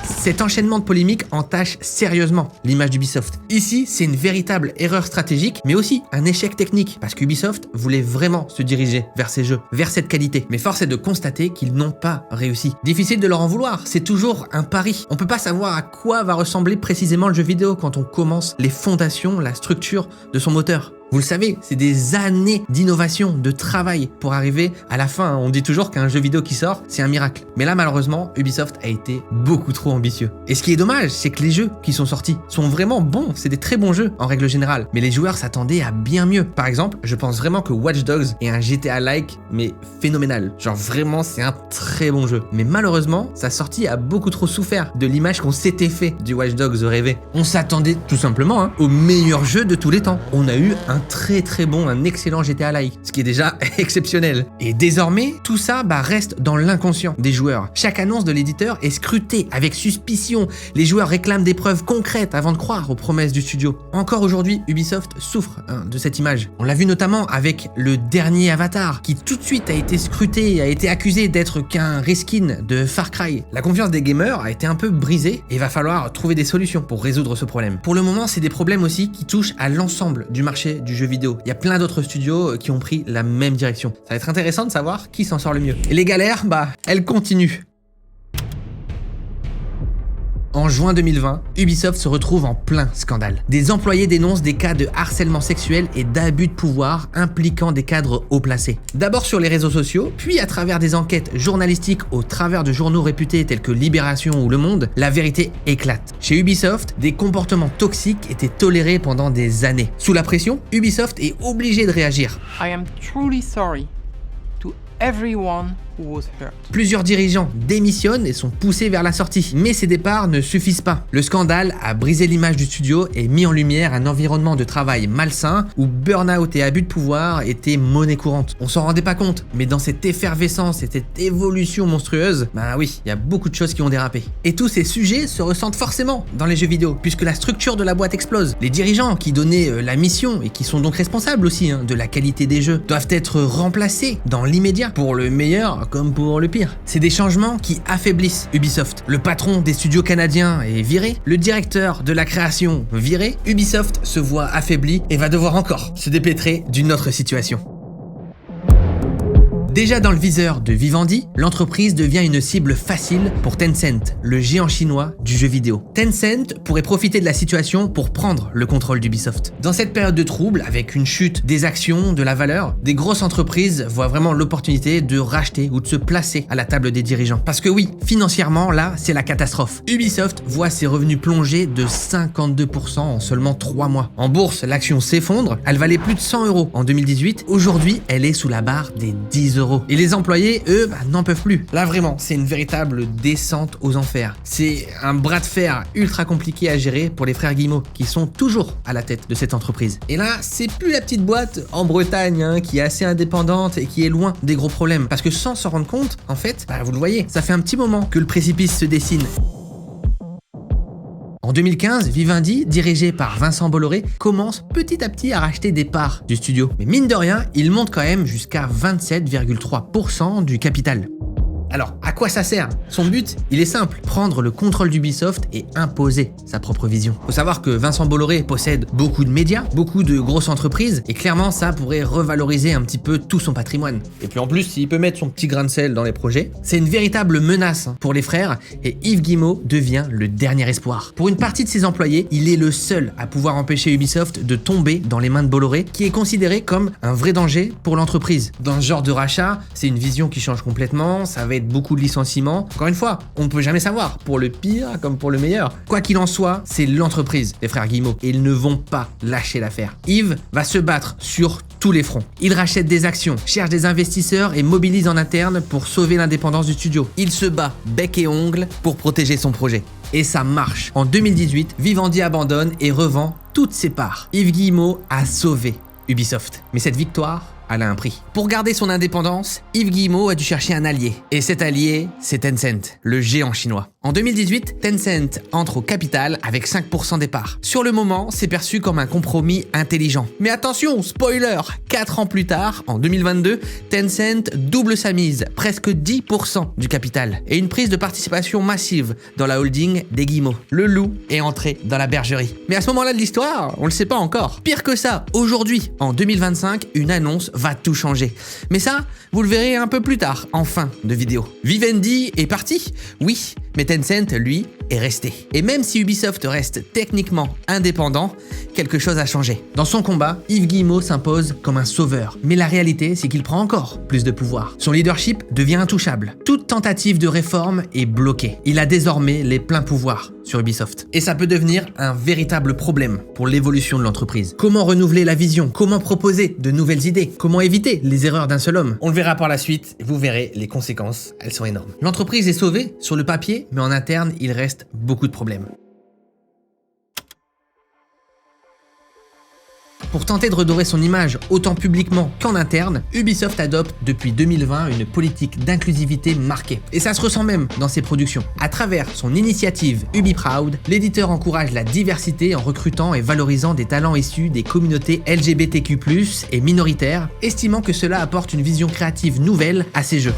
Cet enchaînement de polémiques entache sérieusement l'image d'Ubisoft. Ici, c'est une véritable erreur stratégique, mais aussi un échec technique, parce qu'Ubisoft voulait vraiment se diriger vers ces jeux, vers cette qualité. Mais force est de constater qu'ils n'ont pas réussi. Difficile de leur en vouloir, c'est toujours un pari. On peut pas savoir à quoi va ressembler précisément le jeu vidéo quand on commence les fondations, la structure de son moteur. Vous le savez, c'est des années d'innovation, de travail pour arriver à la fin. On dit toujours qu'un jeu vidéo qui sort, c'est un miracle. Mais là, malheureusement, Ubisoft a été beaucoup trop ambitieux. Et ce qui est dommage, c'est que les jeux qui sont sortis sont vraiment bons. C'est des très bons jeux en règle générale. Mais les joueurs s'attendaient à bien mieux. Par exemple, je pense vraiment que Watch Dogs est un GTA-like, mais phénoménal. Genre vraiment, c'est un très bon jeu. Mais malheureusement, sa sortie a beaucoup trop souffert de l'image qu'on s'était fait du Watch Dogs rêvé. On s'attendait tout simplement au meilleur jeu de tous les temps. On a eu un excellent GTA-like, ce qui est déjà exceptionnel. Et désormais, tout ça reste dans l'inconscient des joueurs. Chaque annonce de l'éditeur est scrutée avec suspicion. Les joueurs réclament des preuves concrètes avant de croire aux promesses du studio. Encore aujourd'hui, Ubisoft souffre de cette image. On l'a vu notamment avec le dernier Avatar, qui tout de suite a été scruté, a été accusé d'être qu'un reskin de Far Cry. La confiance des gamers a été un peu brisée et va falloir trouver des solutions pour résoudre ce problème. Pour le moment, c'est des problèmes aussi qui touchent à l'ensemble du marché du jeu vidéo. Il y a plein d'autres studios qui ont pris la même direction. Ça va être intéressant de savoir qui s'en sort le mieux. Et les galères, elles continuent. En juin 2020, Ubisoft se retrouve en plein scandale. Des employés dénoncent des cas de harcèlement sexuel et d'abus de pouvoir impliquant des cadres haut placés. D'abord sur les réseaux sociaux, puis à travers des enquêtes journalistiques au travers de journaux réputés tels que Libération ou Le Monde, la vérité éclate. Chez Ubisoft, des comportements toxiques étaient tolérés pendant des années. Sous la pression, Ubisoft est obligé de réagir. I am truly sorry to everyone who was hurt. Plusieurs dirigeants démissionnent et sont poussés vers la sortie. Mais ces départs ne suffisent pas. Le scandale a brisé l'image du studio et mis en lumière un environnement de travail malsain où burn-out et abus de pouvoir étaient monnaie courante. On s'en rendait pas compte, mais dans cette effervescence et cette évolution monstrueuse, oui, il y a beaucoup de choses qui ont dérapé. Et tous ces sujets se ressentent forcément dans les jeux vidéo, puisque la structure de la boîte explose. Les dirigeants qui donnaient la mission et qui sont donc responsables aussi de la qualité des jeux doivent être remplacés dans l'immédiat, pour le meilleur meilleur comme pour le pire. C'est des changements qui affaiblissent Ubisoft. Le patron des studios canadiens est viré, le directeur de la création viré, Ubisoft se voit affaibli et va devoir encore se dépêtrer d'une autre situation. Déjà dans le viseur de Vivendi, l'entreprise devient une cible facile pour Tencent, le géant chinois du jeu vidéo. Tencent pourrait profiter de la situation pour prendre le contrôle d'Ubisoft. Dans cette période de trouble, avec une chute des actions, de la valeur, des grosses entreprises voient vraiment l'opportunité de racheter ou de se placer à la table des dirigeants. Parce que oui, financièrement, là, c'est la catastrophe. Ubisoft voit ses revenus plonger de 52% en seulement 3 mois. En bourse, l'action s'effondre, elle valait plus de 100 € en 2018. Aujourd'hui, elle est sous la barre des 10 €. Et les employés, eux, n'en peuvent plus. Là vraiment, c'est une véritable descente aux enfers. C'est un bras de fer ultra compliqué à gérer pour les frères Guillemot, qui sont toujours à la tête de cette entreprise. Et là, c'est plus la petite boîte en Bretagne, qui est assez indépendante et qui est loin des gros problèmes. Parce que sans s'en rendre compte, en fait, vous le voyez, ça fait un petit moment que le précipice se dessine. En 2015, Vivendi, dirigé par Vincent Bolloré, commence petit à petit à racheter des parts du studio. Mais mine de rien, il monte quand même jusqu'à 27,3% du capital. Alors, à quoi ça sert? Son but, il est simple, prendre le contrôle d'Ubisoft et imposer sa propre vision. Faut savoir que Vincent Bolloré possède beaucoup de médias, beaucoup de grosses entreprises, et clairement ça pourrait revaloriser un petit peu tout son patrimoine. Et puis en plus, s'il peut mettre son petit grain de sel dans les projets, c'est une véritable menace pour les frères, et Yves Guillemot devient le dernier espoir. Pour une partie de ses employés, il est le seul à pouvoir empêcher Ubisoft de tomber dans les mains de Bolloré, qui est considéré comme un vrai danger pour l'entreprise. Dans ce genre de rachat, c'est une vision qui change complètement, ça va être beaucoup de licenciements. Encore une fois, on ne peut jamais savoir, pour le pire comme pour le meilleur. Quoi qu'il en soit, c'est l'entreprise des frères Guillemot et ils ne vont pas lâcher l'affaire. Yves va se battre sur tous les fronts. Il rachète des actions, cherche des investisseurs et mobilise en interne pour sauver l'indépendance du studio. Il se bat bec et ongles pour protéger son projet. Et ça marche. En 2018, Vivendi abandonne et revend toutes ses parts. Yves Guillemot a sauvé Ubisoft. Mais cette victoire, elle a un prix. Pour garder son indépendance, Yves Guillemot a dû chercher un allié. Et cet allié, c'est Tencent, le géant chinois. En 2018, Tencent entre au capital avec 5% des parts. Sur le moment, c'est perçu comme un compromis intelligent. Mais attention, spoiler, 4 ans plus tard, en 2022, Tencent double sa mise, presque 10% du capital. Et une prise de participation massive dans la holding des Guillemot. Le loup est entré dans la bergerie. Mais à ce moment-là de l'histoire, on le sait pas encore. Pire que ça, aujourd'hui, en 2025, une annonce va tout changer. Mais ça, vous le verrez un peu plus tard, en fin de vidéo. Vivendi est parti, oui, mais Tencent, lui, est resté. Et même si Ubisoft reste techniquement indépendant, quelque chose a changé. Dans son combat, Yves Guillemot s'impose comme un sauveur. Mais la réalité, c'est qu'il prend encore plus de pouvoir. Son leadership devient intouchable. Toute tentative de réforme est bloquée. Il a désormais les pleins pouvoirs sur Ubisoft. Et ça peut devenir un véritable problème pour l'évolution de l'entreprise. Comment renouveler la vision? Comment proposer de nouvelles idées? Comment éviter les erreurs d'un seul homme? On le verra par la suite et vous verrez les conséquences, elles sont énormes. L'entreprise est sauvée sur le papier, mais en interne, il reste beaucoup de problèmes. Pour tenter de redorer son image autant publiquement qu'en interne, Ubisoft adopte depuis 2020 une politique d'inclusivité marquée. Et ça se ressent même dans ses productions. À travers son initiative UbiProud, l'éditeur encourage la diversité en recrutant et valorisant des talents issus des communautés LGBTQ+, et minoritaires, estimant que cela apporte une vision créative nouvelle à ses jeux.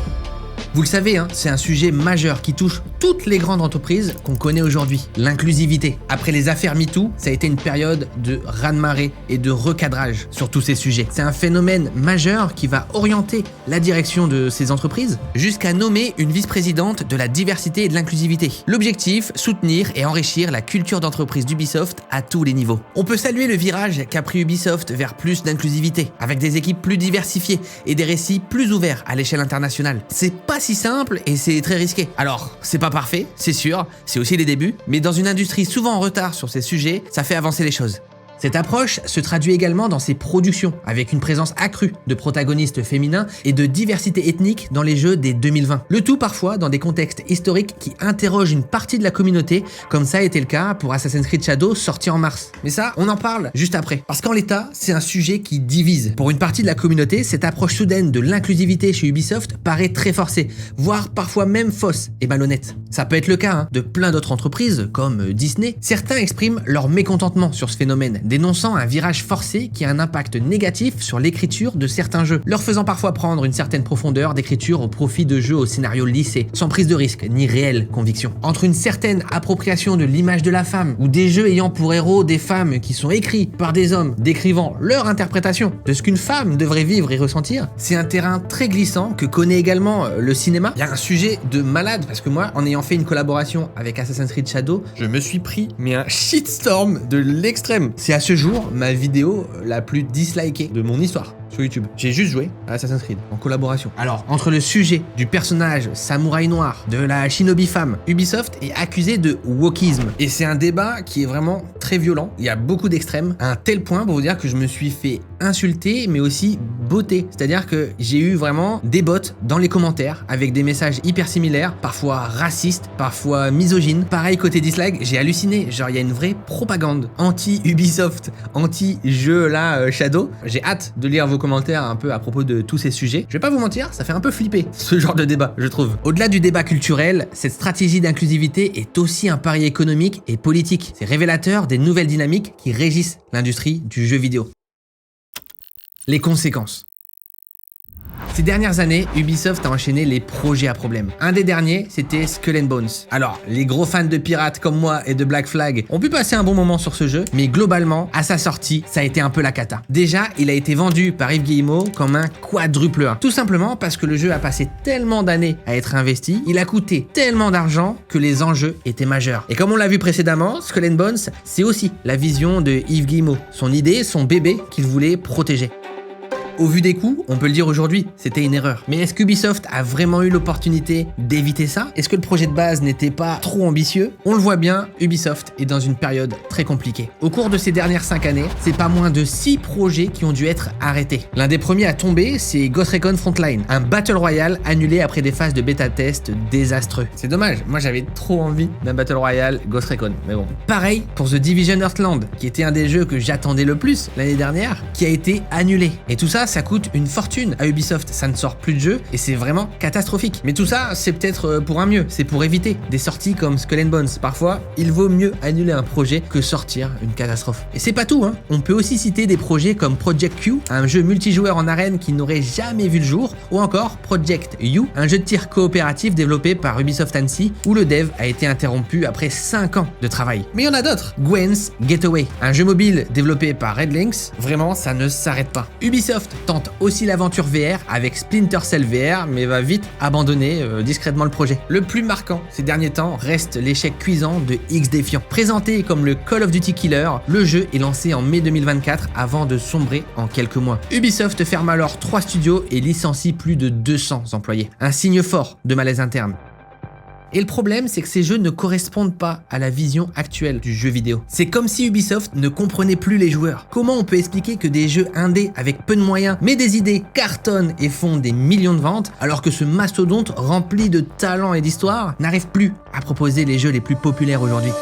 Vous le savez, c'est un sujet majeur qui touche toutes les grandes entreprises qu'on connaît aujourd'hui, l'inclusivité. Après les affaires MeToo, ça a été une période de raz-de-marée et de recadrage sur tous ces sujets. C'est un phénomène majeur qui va orienter la direction de ces entreprises jusqu'à nommer une vice-présidente de la diversité et de l'inclusivité. L'objectif, soutenir et enrichir la culture d'entreprise d'Ubisoft à tous les niveaux. On peut saluer le virage qu'a pris Ubisoft vers plus d'inclusivité, avec des équipes plus diversifiées et des récits plus ouverts à l'échelle internationale. C'est pas si simple et c'est très risqué. Alors, c'est pas parfait, c'est sûr, c'est aussi les débuts, mais dans une industrie souvent en retard sur ces sujets, ça fait avancer les choses. Cette approche se traduit également dans ses productions, avec une présence accrue de protagonistes féminins et de diversité ethnique dans les jeux dès 2020. Le tout parfois dans des contextes historiques qui interrogent une partie de la communauté, comme ça a été le cas pour Assassin's Creed Shadows sorti en mars. Mais ça, on en parle juste après. Parce qu'en l'état, c'est un sujet qui divise. Pour une partie de la communauté, cette approche soudaine de l'inclusivité chez Ubisoft paraît très forcée, voire parfois même fausse et malhonnête. Ça peut être le cas de plein d'autres entreprises, comme Disney. Certains expriment leur mécontentement sur ce phénomène, dénonçant un virage forcé qui a un impact négatif sur l'écriture de certains jeux, leur faisant parfois prendre une certaine profondeur d'écriture au profit de jeux au scénario lissé, sans prise de risque ni réelle conviction. Entre une certaine appropriation de l'image de la femme, ou des jeux ayant pour héros des femmes qui sont écrits par des hommes décrivant leur interprétation de ce qu'une femme devrait vivre et ressentir, c'est un terrain très glissant que connaît également le cinéma. Il y a un sujet de malade, parce que moi, en ayant fait une collaboration avec Assassin's Creed Shadow, je me suis pris un shitstorm de l'extrême. C'est à ce jour ma vidéo la plus dislikée de mon histoire sur YouTube. J'ai juste joué à Assassin's Creed en collaboration. Alors, entre le sujet du personnage samouraï noir, de la shinobi femme, Ubisoft est accusé de wokisme. Et c'est un débat qui est vraiment très violent. Il y a beaucoup d'extrêmes, à un tel point pour vous dire que je me suis fait insulter, mais aussi botter. C'est-à-dire que j'ai eu vraiment des bots dans les commentaires avec des messages hyper similaires, parfois racistes, parfois misogynes. Pareil, côté dislike, j'ai halluciné. Genre, il y a une vraie propagande anti-Ubisoft, anti-jeu là, Shadow. J'ai hâte de lire vos commentaires un peu à propos de tous ces sujets. Je vais pas vous mentir, ça fait un peu flipper ce genre de débat, je trouve. Au-delà du débat culturel, cette stratégie d'inclusivité est aussi un pari économique et politique. C'est révélateur des nouvelles dynamiques qui régissent l'industrie du jeu vidéo. Les conséquences. Ces dernières années, Ubisoft a enchaîné les projets à problème. Un des derniers, c'était Skull and Bones. Alors, les gros fans de pirates comme moi et de Black Flag ont pu passer un bon moment sur ce jeu, mais globalement, à sa sortie, ça a été un peu la cata. Déjà, il a été vendu par Yves Guillemot comme un quadruple A. Tout simplement parce que le jeu a passé tellement d'années à être investi, il a coûté tellement d'argent que les enjeux étaient majeurs. Et comme on l'a vu précédemment, Skull and Bones, c'est aussi la vision de Yves Guillemot, son idée, son bébé qu'il voulait protéger. Au vu des coûts, on peut le dire aujourd'hui, c'était une erreur. Mais est-ce qu'Ubisoft a vraiment eu l'opportunité d'éviter ça? Est-ce que le projet de base n'était pas trop ambitieux? On le voit bien, Ubisoft est dans une période très compliquée. Au cours de ces dernières 5 années, c'est pas moins de 6 projets qui ont dû être arrêtés. L'un des premiers à tomber, c'est Ghost Recon Frontline, un Battle Royale annulé après des phases de bêta-test désastreux. C'est dommage, moi j'avais trop envie d'un Battle Royale Ghost Recon, mais bon. Pareil pour The Division Heartland, qui était un des jeux que j'attendais le plus l'année dernière, qui a été annulé. Et tout ça coûte une fortune à Ubisoft, ça ne sort plus de jeu et c'est vraiment catastrophique. Mais tout ça, c'est peut-être pour un mieux, c'est pour éviter des sorties comme Skull and Bones. Parfois, il vaut mieux annuler un projet que sortir une catastrophe. Et c'est pas tout, hein. On peut aussi citer des projets comme Project Q, un jeu multijoueur en arène qui n'aurait jamais vu le jour, ou encore Project U, un jeu de tir coopératif développé par Ubisoft Annecy, où le dev a été interrompu après 5 ans de travail. Mais il y en a d'autres. Gwen's Getaway, un jeu mobile développé par Red Lynx, vraiment ça ne s'arrête pas. Ubisoft tente aussi l'aventure VR avec Splinter Cell VR, mais va vite abandonner discrètement le projet. Le plus marquant ces derniers temps reste l'échec cuisant de X-Defiant. Présenté comme le Call of Duty Killer, le jeu est lancé en mai 2024 avant de sombrer en quelques mois. Ubisoft ferme alors 3 studios et licencie plus de 200 employés. Un signe fort de malaise interne. Et le problème, c'est que ces jeux ne correspondent pas à la vision actuelle du jeu vidéo. C'est comme si Ubisoft ne comprenait plus les joueurs. Comment on peut expliquer que des jeux indés avec peu de moyens, mais des idées cartonnent et font des millions de ventes, alors que ce mastodonte rempli de talent et d'histoire n'arrive plus à proposer les jeux les plus populaires aujourd'hui?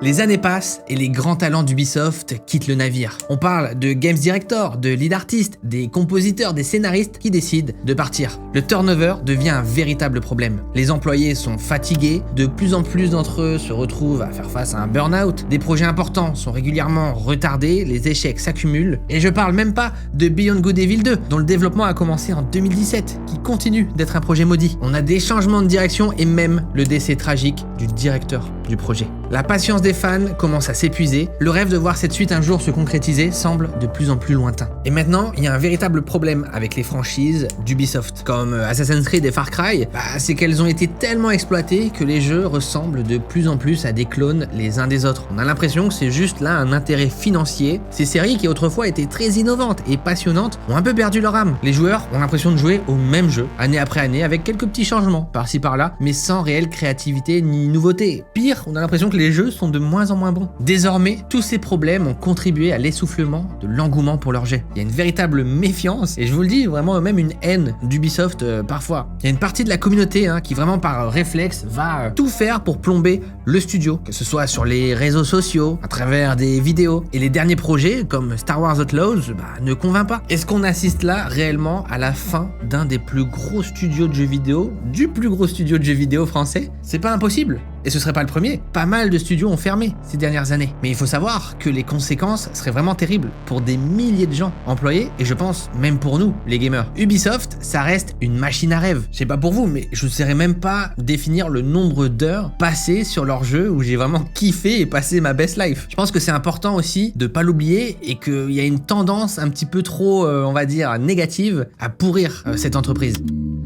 Les années passent et les grands talents d'Ubisoft quittent le navire. On parle de games directors, de lead artistes, des compositeurs, des scénaristes qui décident de partir. Le turnover devient un véritable problème. Les employés sont fatigués, de plus en plus d'entre eux se retrouvent à faire face à un burn-out, des projets importants sont régulièrement retardés, les échecs s'accumulent, et je parle même pas de Beyond Good et Evil 2, dont le développement a commencé en 2017, qui continue d'être un projet maudit. On a des changements de direction et même le décès tragique du directeur du projet. La patience des fans commence à s'épuiser, le rêve de voir cette suite un jour se concrétiser semble de plus en plus lointain. Et maintenant, il y a un véritable problème avec les franchises d'Ubisoft, comme Assassin's Creed et Far Cry, c'est qu'elles ont été tellement exploitées que les jeux ressemblent de plus en plus à des clones les uns des autres. On a l'impression que c'est juste là un intérêt financier. Ces séries qui autrefois étaient très innovantes et passionnantes ont un peu perdu leur âme. Les joueurs ont l'impression de jouer au même jeu, année après année, avec quelques petits changements par-ci par-là, mais sans réelle créativité ni nouveauté. Pire, on a l'impression que les jeux sont de moins en moins bons. Désormais, tous ces problèmes ont contribué à l'essoufflement de l'engouement pour leurs jeux. Il y a une véritable méfiance, et je vous le dis, vraiment même une haine d'Ubisoft parfois. Il y a une partie de la communauté qui vraiment par réflexe va tout faire pour plomber le studio, que ce soit sur les réseaux sociaux, à travers des vidéos. Et les derniers projets, comme Star Wars Outlaws, ne convainc pas. Est-ce qu'on assiste là réellement à la fin d'un des plus gros studios de jeux vidéo, du plus gros studio de jeux vidéo français? C'est pas impossible. Et ce serait pas le premier. Pas mal de studios ont fermé ces dernières années. Mais il faut savoir que les conséquences seraient vraiment terribles pour des milliers de gens employés et je pense même pour nous, les gamers. Ubisoft, ça reste une machine à rêve. Je sais pas pour vous, mais je ne saurais même pas définir le nombre d'heures passées sur leur jeu où j'ai vraiment kiffé et passé ma best life. Je pense que c'est important aussi de pas l'oublier et qu'il y a une tendance un petit peu trop, on va dire, négative à pourrir cette entreprise.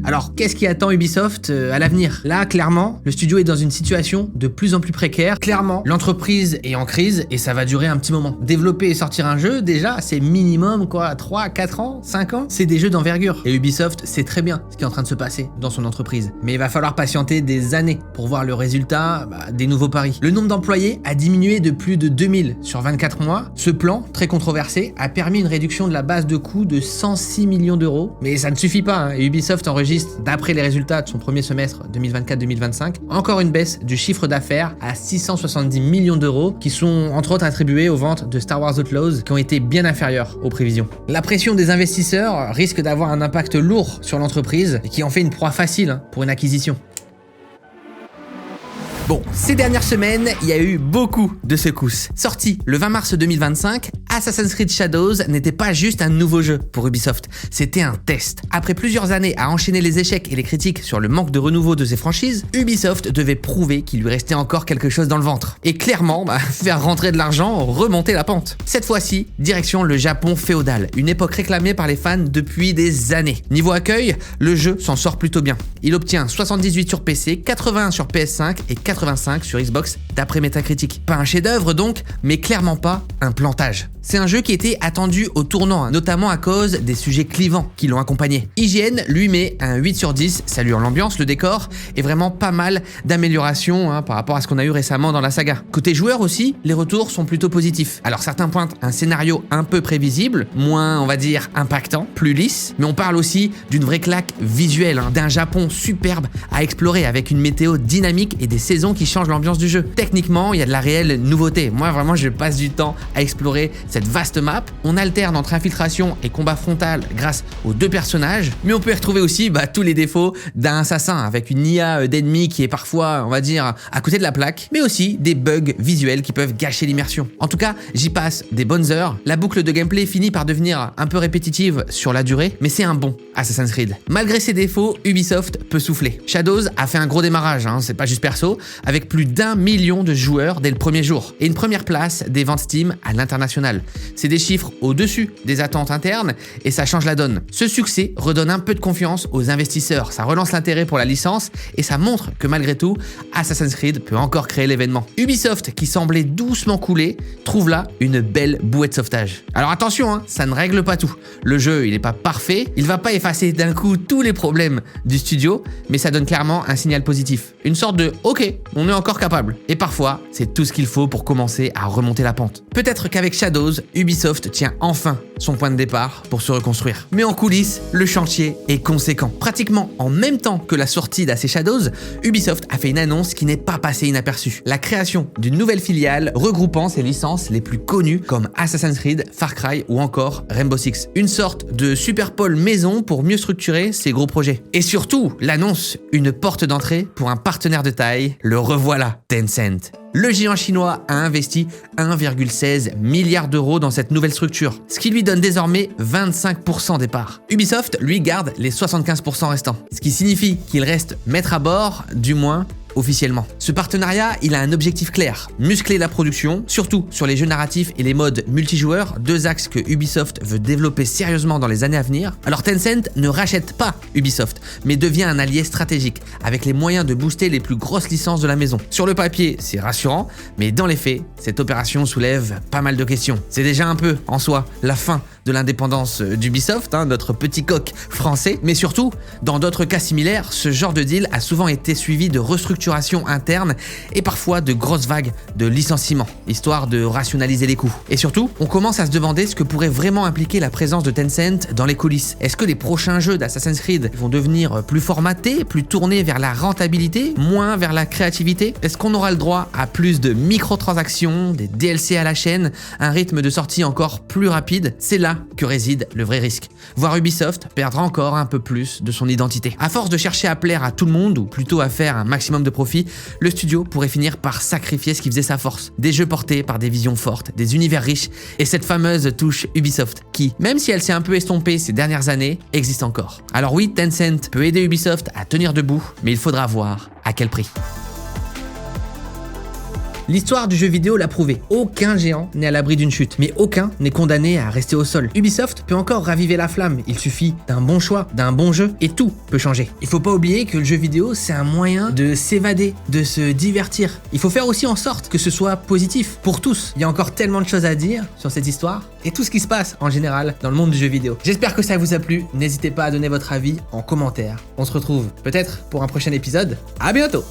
Alors, qu'est-ce qui attend Ubisoft à l'avenir? Là, clairement, le studio est dans une situation de plus en plus précaire. Clairement, l'entreprise est en crise et ça va durer un petit moment. Développer et sortir un jeu, déjà, c'est minimum quoi, 3, 4 ans, 5 ans? C'est des jeux d'envergure. Et Ubisoft sait très bien ce qui est en train de se passer dans son entreprise. Mais il va falloir patienter des années pour voir le résultat des nouveaux paris. Le nombre d'employés a diminué de plus de 2000 sur 24 mois. Ce plan, très controversé, a permis une réduction de la base de coûts de 106 millions d'euros. Mais ça ne suffit pas, hein. Et Ubisoft enregistre, d'après les résultats de son premier semestre 2024-2025, encore une baisse du chiffre d'affaires à 670 millions d'euros qui sont entre autres attribués aux ventes de Star Wars Outlaws qui ont été bien inférieures aux prévisions. La pression des investisseurs risque d'avoir un impact lourd sur l'entreprise et qui en fait une proie facile pour une acquisition. Bon, ces dernières semaines, il y a eu beaucoup de secousses. Sorti le 20 mars 2025, Assassin's Creed Shadows n'était pas juste un nouveau jeu pour Ubisoft, c'était un test. Après plusieurs années à enchaîner les échecs et les critiques sur le manque de renouveau de ses franchises, Ubisoft devait prouver qu'il lui restait encore quelque chose dans le ventre. Et clairement, faire rentrer de l'argent, remonter la pente. Cette fois-ci, direction le Japon féodal, une époque réclamée par les fans depuis des années. Niveau accueil, le jeu s'en sort plutôt bien. Il obtient 78 sur PC, 81 sur PS5 et 85 sur Xbox d'après Metacritic. Pas un chef-d'œuvre donc, mais clairement pas un plantage. C'est un jeu qui était attendu au tournant, notamment à cause des sujets clivants qui l'ont accompagné. IGN lui met un 8 sur 10, saluant l'ambiance, le décor, et vraiment pas mal d'améliorations par rapport à ce qu'on a eu récemment dans la saga. Côté joueur aussi, les retours sont plutôt positifs. Alors certains pointent un scénario un peu prévisible, moins on va dire impactant, plus lisse, mais on parle aussi d'une vraie claque visuelle, d'un Japon superbe à explorer avec une météo dynamique et des saisons qui changent l'ambiance du jeu. Techniquement, il y a de la réelle nouveauté. Moi vraiment je passe du temps à explorer cette vaste map. On alterne entre infiltration et combat frontal grâce aux deux personnages, mais on peut y retrouver aussi tous les défauts d'un assassin avec une IA d'ennemis qui est parfois, on va dire, à côté de la plaque, mais aussi des bugs visuels qui peuvent gâcher l'immersion. En tout cas, j'y passe des bonnes heures. La boucle de gameplay finit par devenir un peu répétitive sur la durée, mais c'est un bon Assassin's Creed. Malgré ses défauts, Ubisoft peut souffler. Shadows a fait un gros démarrage, c'est pas juste perso, avec plus d'1 million de joueurs dès le premier jour et une première place des ventes Steam à l'international. C'est des chiffres au-dessus des attentes internes et ça change la donne. Ce succès redonne un peu de confiance aux investisseurs, ça relance l'intérêt pour la licence et ça montre que malgré tout, Assassin's Creed peut encore créer l'événement. Ubisoft, qui semblait doucement couler, trouve là une belle bouée de sauvetage. Alors attention, ça ne règle pas tout. Le jeu, il n'est pas parfait, il va pas effacer d'un coup tous les problèmes du studio, mais ça donne clairement un signal positif. Une sorte de « ok, on est encore capable ». Et parfois, c'est tout ce qu'il faut pour commencer à remonter la pente. Peut-être qu'avec Shadows, Ubisoft tient enfin son point de départ pour se reconstruire. Mais en coulisses, le chantier est conséquent. Pratiquement en même temps que la sortie d'AC Shadows, Ubisoft a fait une annonce qui n'est pas passée inaperçue. La création d'une nouvelle filiale regroupant ses licences les plus connues comme Assassin's Creed, Far Cry ou encore Rainbow Six. Une sorte de super pôle maison pour mieux structurer ses gros projets. Et surtout, l'annonce, une porte d'entrée pour un partenaire de taille, le revoilà, Tencent. Le géant chinois a investi 1,16 milliard d'euros dans cette nouvelle structure, ce qui lui donne désormais 25% des parts. Ubisoft, lui, garde les 75% restants, ce qui signifie qu'il reste maître à bord, du moins officiellement. Ce partenariat, il a un objectif clair, muscler la production, surtout sur les jeux narratifs et les modes multijoueurs, deux axes que Ubisoft veut développer sérieusement dans les années à venir. Alors Tencent ne rachète pas Ubisoft, mais devient un allié stratégique, avec les moyens de booster les plus grosses licences de la maison. Sur le papier, c'est rassurant, mais dans les faits, cette opération soulève pas mal de questions. C'est déjà un peu, en soi, la fin de l'indépendance d'Ubisoft, notre petit coq français, mais surtout, dans d'autres cas similaires, ce genre de deal a souvent été suivi de restructuration interne et parfois de grosses vagues de licenciements, histoire de rationaliser les coûts. Et surtout, on commence à se demander ce que pourrait vraiment impliquer la présence de Tencent dans les coulisses. Est-ce que les prochains jeux d'Assassin's Creed vont devenir plus formatés, plus tournés vers la rentabilité, moins vers la créativité? Est-ce qu'on aura le droit à plus de microtransactions, des DLC à la chaîne, un rythme de sortie encore plus rapide? C'est là là que réside le vrai risque. Voir Ubisoft perdre encore un peu plus de son identité. À force de chercher à plaire à tout le monde, ou plutôt à faire un maximum de profit, le studio pourrait finir par sacrifier ce qui faisait sa force. Des jeux portés par des visions fortes, des univers riches, et cette fameuse touche Ubisoft qui, même si elle s'est un peu estompée ces dernières années, existe encore. Alors oui, Tencent peut aider Ubisoft à tenir debout, mais il faudra voir à quel prix. L'histoire du jeu vidéo l'a prouvé. Aucun géant n'est à l'abri d'une chute, mais aucun n'est condamné à rester au sol. Ubisoft peut encore raviver la flamme. Il suffit d'un bon choix, d'un bon jeu, et tout peut changer. Il faut pas oublier que le jeu vidéo, c'est un moyen de s'évader, de se divertir. Il faut faire aussi en sorte que ce soit positif pour tous. Il y a encore tellement de choses à dire sur cette histoire et tout ce qui se passe en général dans le monde du jeu vidéo. J'espère que ça vous a plu. N'hésitez pas à donner votre avis en commentaire. On se retrouve peut-être pour un prochain épisode. À bientôt!